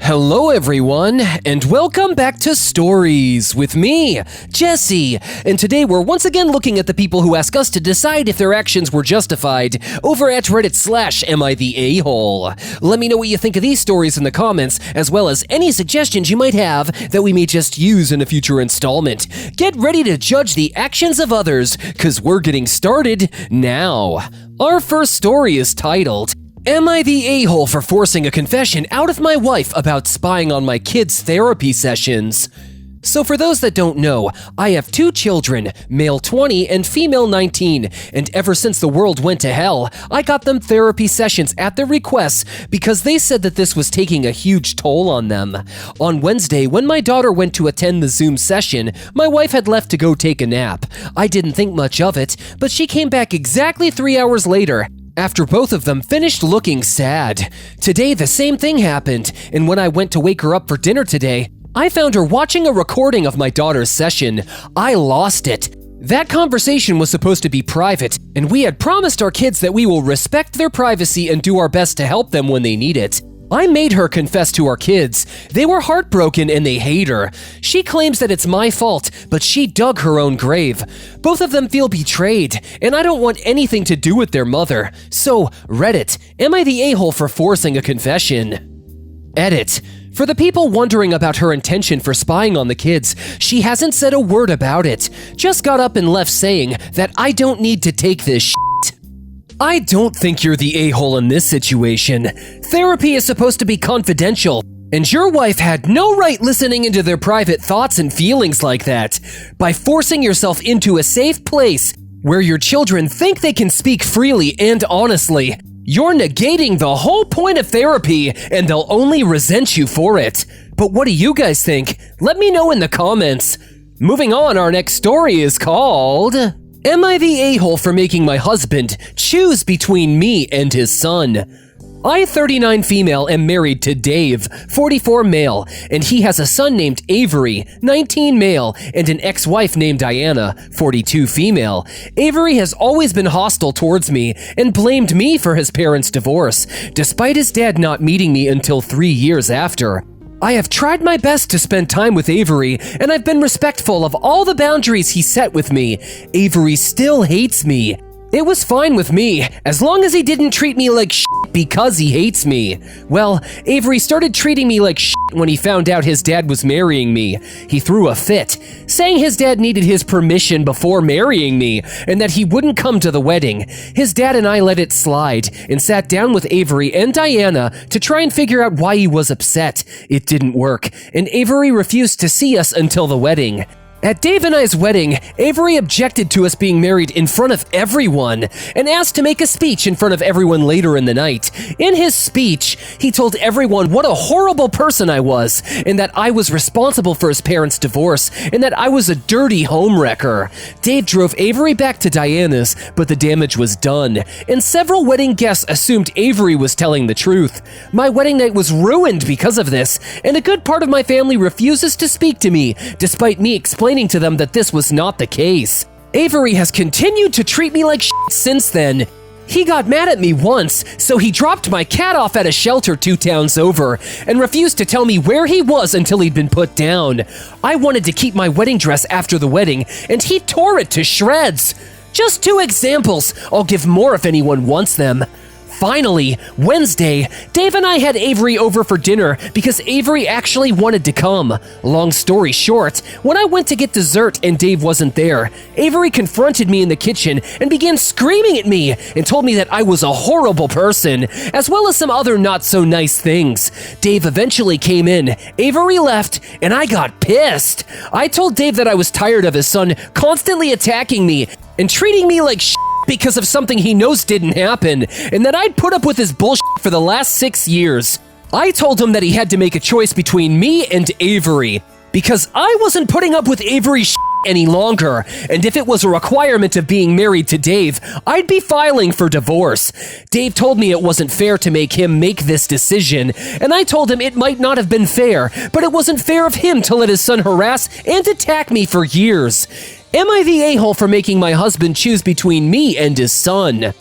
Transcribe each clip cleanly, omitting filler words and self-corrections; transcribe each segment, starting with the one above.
Hello everyone, and welcome back to Stories with me, Jesse. And today we're once again looking at the people who ask us to decide if their actions were justified over at Reddit/Am I the A-hole. Let me know what you think of these stories in the comments, as well as any suggestions you might have that we may just use in a future installment. Get ready to judge the actions of others, cause we're getting started now. Our first story is titled, Am I the a-hole for forcing a confession out of my wife about spying on my kids' therapy sessions? So for those that don't know, I have two children, male 20 and female 19, and ever since the world went to hell, I got them therapy sessions at their request because they said that this was taking a huge toll on them. On Wednesday, when my daughter went to attend the Zoom session, my wife had left to go take a nap. I didn't think much of it, but she came back exactly 3 hours later, after both of them finished looking sad. Today, the same thing happened, and when I went to wake her up for dinner today, I found her watching a recording of my daughter's session. I lost it. That conversation was supposed to be private, and we had promised our kids that we will respect their privacy and do our best to help them when they need it. I made her confess to our kids. They were heartbroken and they hate her. She claims that it's my fault, but she dug her own grave. Both of them feel betrayed, and I don't want anything to do with their mother. So, Reddit, am I the a-hole for forcing a confession? Edit. For the people wondering about her intention for spying on the kids, she hasn't said a word about it. Just got up and left saying that I don't need to take this shit. I don't think you're the a-hole in this situation. Therapy is supposed to be confidential, and your wife had no right listening into their private thoughts and feelings like that. By forcing yourself into a safe place where your children think they can speak freely and honestly, you're negating the whole point of therapy, and they'll only resent you for it. But what do you guys think? Let me know in the comments. Moving on, our next story is called, Am I the a-hole for making my husband choose between me and his son? I, 39 female, am married to Dave, 44 male, and he has a son named Avery, 19 male, and an ex-wife named Diana, 42 female. Avery has always been hostile towards me and blamed me for his parents' divorce, despite his dad not meeting me until 3 years after. I have tried my best to spend time with Avery, and I've been respectful of all the boundaries he set with me. Avery still hates me. It was fine with me, as long as he didn't treat me like shit because he hates me. Well, Avery started treating me like shit when he found out his dad was marrying me. He threw a fit, saying his dad needed his permission before marrying me, and that he wouldn't come to the wedding. His dad and I let it slide, and sat down with Avery and Diana to try and figure out why he was upset. It didn't work, and Avery refused to see us until the wedding. At Dave and I's wedding, Avery objected to us being married in front of everyone and asked to make a speech in front of everyone later in the night. In his speech, he told everyone what a horrible person I was and that I was responsible for his parents' divorce and that I was a dirty homewrecker. Dave drove Avery back to Diana's, but the damage was done, and several wedding guests assumed Avery was telling the truth. My wedding night was ruined because of this, and a good part of my family refuses to speak to me, despite me explaining to them that this was not the case. Avery has continued to treat me like shit since then. He got mad at me once, so he dropped my cat off at a shelter 2 towns over and refused to tell me where he was until he'd been put down. I wanted to keep my wedding dress after the wedding, and he tore it to shreds. Just 2 examples. I'll give more if anyone wants them. Finally, Wednesday, Dave and I had Avery over for dinner because Avery actually wanted to come. Long story short, when I went to get dessert and Dave wasn't there, Avery confronted me in the kitchen and began screaming at me and told me that I was a horrible person, as well as some other not so nice things. Dave eventually came in, Avery left, and I got pissed. I told Dave that I was tired of his son constantly attacking me and treating me like shit because of something he knows didn't happen, and that I'd put up with his bullshit for the last 6 years. I told him that he had to make a choice between me and Avery, because I wasn't putting up with Avery's shit any longer, and if it was a requirement of being married to Dave, I'd be filing for divorce. Dave told me it wasn't fair to make him make this decision, and I told him it might not have been fair, but it wasn't fair of him to let his son harass and attack me for years. Am I the a-hole for making my husband choose between me and his son?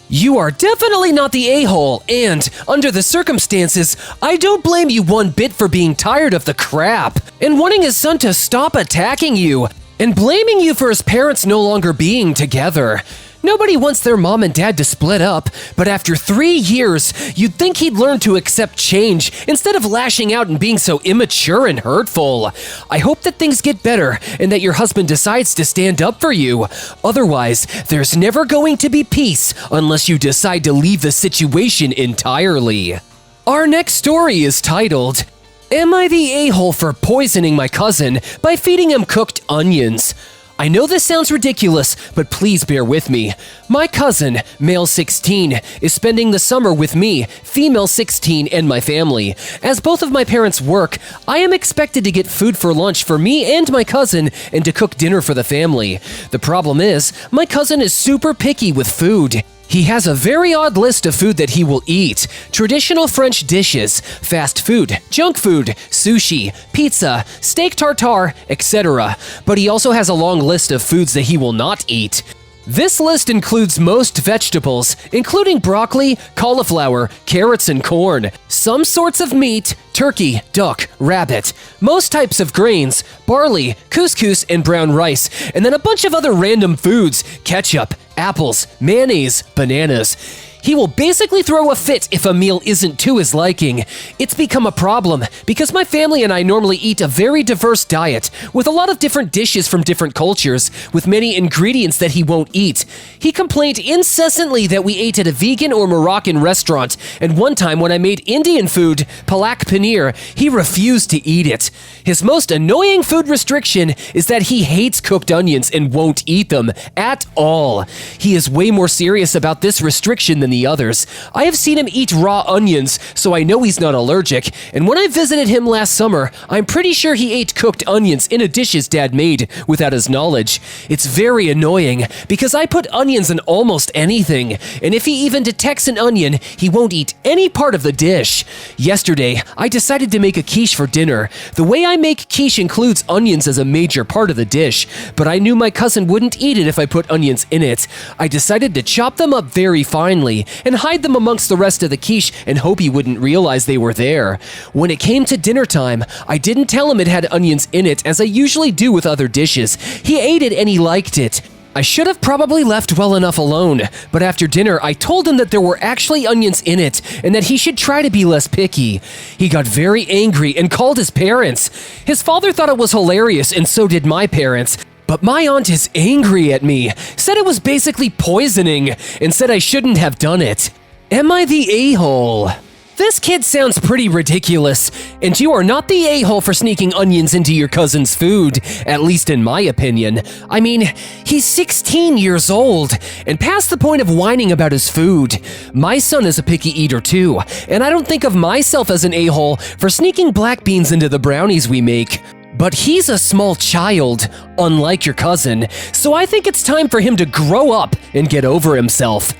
You are definitely not the a-hole, and under the circumstances, I don't blame you one bit for being tired of the crap and wanting his son to stop attacking you and blaming you for his parents no longer being together. Nobody wants their mom and dad to split up, but after 3 years, you'd think he'd learn to accept change instead of lashing out and being so immature and hurtful. I hope that things get better and that your husband decides to stand up for you. Otherwise, there's never going to be peace unless you decide to leave the situation entirely. Our next story is titled, Am I the a-hole for poisoning my cousin by feeding him cooked onions? I know this sounds ridiculous, but please bear with me. My cousin, male 16, is spending the summer with me, female 16, and my family. As both of my parents work, I am expected to get food for lunch for me and my cousin and to cook dinner for the family. The problem is, my cousin is super picky with food. He has a very odd list of food that he will eat. Traditional French dishes, fast food, junk food, sushi, pizza, steak tartare, etc. But he also has a long list of foods that he will not eat. This list includes most vegetables, including broccoli, cauliflower, carrots, and corn, some sorts of meat, turkey, duck, rabbit, most types of grains, barley, couscous, and brown rice, and then a bunch of other random foods, ketchup, apples, mayonnaise, bananas. He will basically throw a fit if a meal isn't to his liking. It's become a problem because my family and I normally eat a very diverse diet with a lot of different dishes from different cultures with many ingredients that he won't eat. He complained incessantly that we ate at a vegan or Moroccan restaurant, and one time when I made Indian food, palak paneer, he refused to eat it. His most annoying food restriction is that he hates cooked onions and won't eat them at all. He is way more serious about this restriction than the others. I have seen him eat raw onions, so I know he's not allergic, and when I visited him last summer, I'm pretty sure he ate cooked onions in a dish his dad made without his knowledge. It's very annoying because I put onions in almost anything, and if he even detects an onion, he won't eat any part of the dish. Yesterday, I decided to make a quiche for dinner. The way I make quiche includes onions as a major part of the dish, but I knew my cousin wouldn't eat it if I put onions in it. I decided to chop them up very finely and hide them amongst the rest of the quiche and hope he wouldn't realize they were there. When it came to dinner time, I didn't tell him it had onions in it as I usually do with other dishes. He ate it and he liked it. I should have probably left well enough alone, but after dinner I told him that there were actually onions in it and that he should try to be less picky. He got very angry and called his parents. His father thought it was hilarious and so did my parents. But my aunt is angry at me, said it was basically poisoning, and said I shouldn't have done it. Am I the a-hole? This kid sounds pretty ridiculous, and you are not the a-hole for sneaking onions into your cousin's food, at least in my opinion. I mean, he's 16 years old, and past the point of whining about his food. My son is a picky eater too, and I don't think of myself as an a-hole for sneaking black beans into the brownies we make. But he's a small child, unlike your cousin, so I think it's time for him to grow up and get over himself.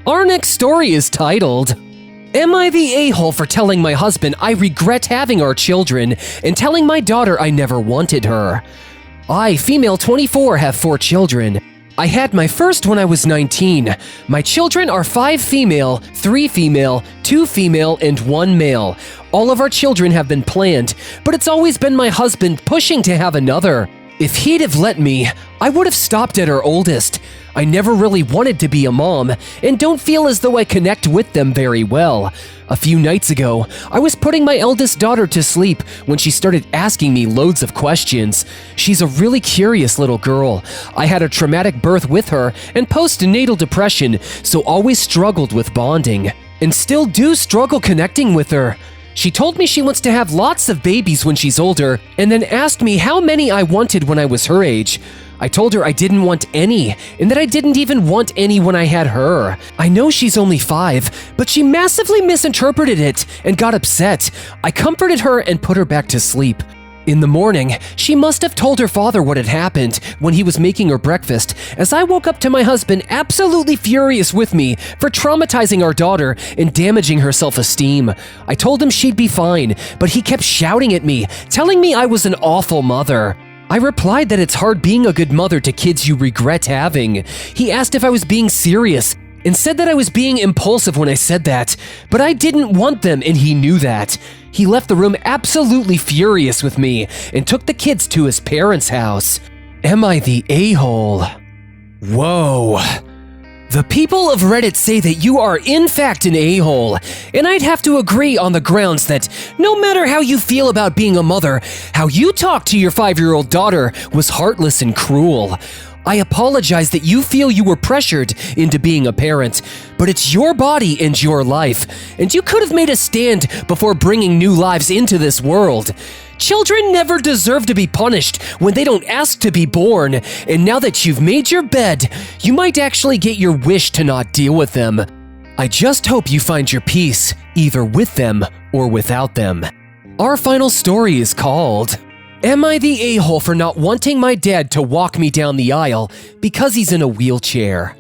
Our next story is titled, Am I the a-hole for telling my husband I regret having our children and telling my daughter I never wanted her? I, female 24, have 4 children. I had my first when I was 19. My children are 5 female, 3 female, 2 female, and 1 male. All of our children have been planned, but it's always been my husband pushing to have another. If he'd have let me, I would have stopped at our oldest. I never really wanted to be a mom, and don't feel as though I connect with them very well. A few nights ago, I was putting my eldest daughter to sleep when she started asking me loads of questions. She's a really curious little girl. I had a traumatic birth with her and postnatal depression, so always struggled with bonding, and still do struggle connecting with her. She told me she wants to have lots of babies when she's older, and then asked me how many I wanted when I was her age. I told her I didn't want any, and that I didn't even want any when I had her. I know she's only 5, but she massively misinterpreted it and got upset. I comforted her and put her back to sleep. In the morning, she must have told her father what had happened when he was making her breakfast, as I woke up to my husband absolutely furious with me for traumatizing our daughter and damaging her self-esteem. I told him she'd be fine, but he kept shouting at me, telling me I was an awful mother. I replied that it's hard being a good mother to kids you regret having. He asked if I was being serious, and said that I was being impulsive when I said that, but I didn't want them and he knew that. He left the room absolutely furious with me and took the kids to his parents' house. Am I the a-hole? Whoa. The people of Reddit say that you are in fact an a-hole, and I'd have to agree on the grounds that no matter how you feel about being a mother, how you talked to your 5-year-old daughter was heartless and cruel. I apologize that you feel you were pressured into being a parent, but it's your body and your life, and you could have made a stand before bringing new lives into this world. Children never deserve to be punished when they don't ask to be born, and now that you've made your bed, you might actually get your wish to not deal with them. I just hope you find your peace, either with them or without them. Our final story is called, Am I the a-hole for not wanting my dad to walk me down the aisle because he's in a wheelchair?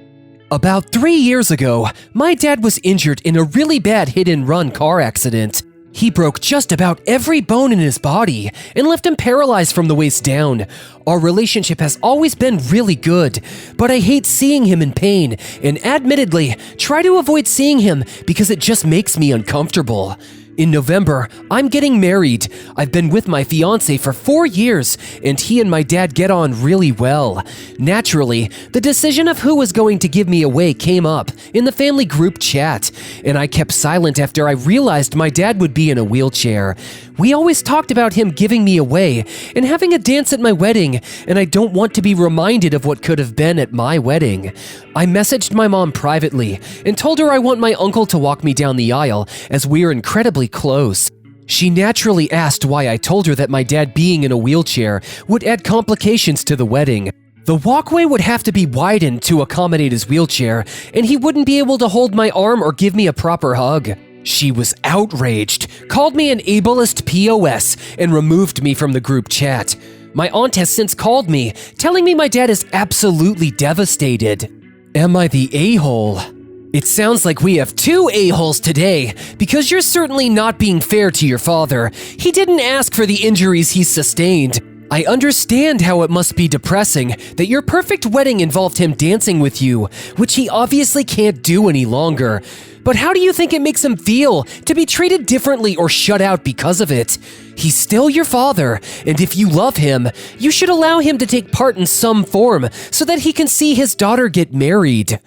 About 3 years ago, my dad was injured in a really bad hit-and-run car accident. He broke just about every bone in his body and left him paralyzed from the waist down. Our relationship has always been really good, but I hate seeing him in pain and admittedly try to avoid seeing him because it just makes me uncomfortable. In November, I'm getting married. I've been with my fiance for 4 years, and he and my dad get on really well. Naturally, the decision of who was going to give me away came up in the family group chat, and I kept silent after I realized my dad would be in a wheelchair. We always talked about him giving me away and having a dance at my wedding, and I don't want to be reminded of what could have been at my wedding. I messaged my mom privately and told her I want my uncle to walk me down the aisle as we're incredibly close. She naturally asked why I told her that my dad being in a wheelchair would add complications to the wedding. The walkway would have to be widened to accommodate his wheelchair, and he wouldn't be able to hold my arm or give me a proper hug. She was outraged, called me an ableist POS, and removed me from the group chat. My aunt has since called me, telling me my dad is absolutely devastated. Am I the a-hole? It sounds like we have 2 a-holes today, because you're certainly not being fair to your father. He didn't ask for the injuries he sustained. I understand how it must be depressing that your perfect wedding involved him dancing with you, which he obviously can't do any longer. But how do you think it makes him feel to be treated differently or shut out because of it? He's still your father, and if you love him, you should allow him to take part in some form so that he can see his daughter get married.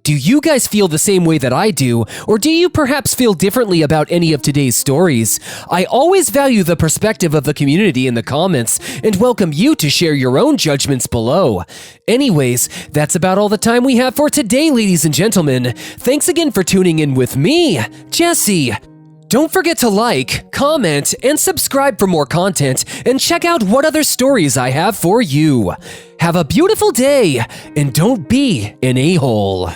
Do you guys feel the same way that I do, or do you perhaps feel differently about any of today's stories? I always value the perspective of the community in the comments and welcome you to share your own judgments below. Anyways, that's about all the time we have for today, ladies and gentlemen. Thanks again for tuning in with me, Jesse. Don't forget to like, comment, and subscribe for more content, and check out what other stories I have for you. Have a beautiful day, and don't be an a-hole.